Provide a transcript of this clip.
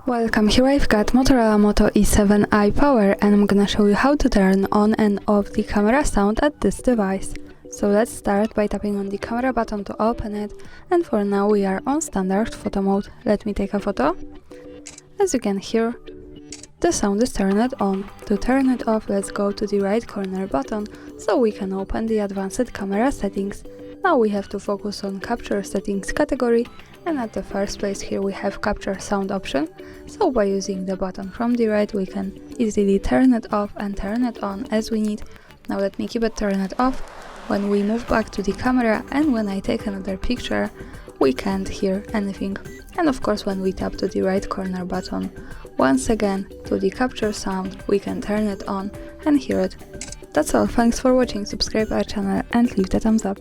Welcome, here I've got Motorola Moto E7i Power and I'm gonna show you how to turn on and off the camera sound at this device. So let's start by tapping on the camera button to open it, and for now we are on standard photo mode. Let me take a photo. As you can hear, the sound is turned on. To turn it off, let's go to the right corner button so we can open the advanced camera settings. Now we have to focus on capture settings category, and at the first place here we have capture sound option. So by using the button from the right we can easily turn it off and turn it on as we need. Now let me keep it turned off. When we move back to the camera and when I take another picture, we can't hear anything. And of course when we tap to the right corner button once again to the capture sound, we can turn it on and hear it. That's all, thanks for watching, subscribe our channel and leave the thumbs up.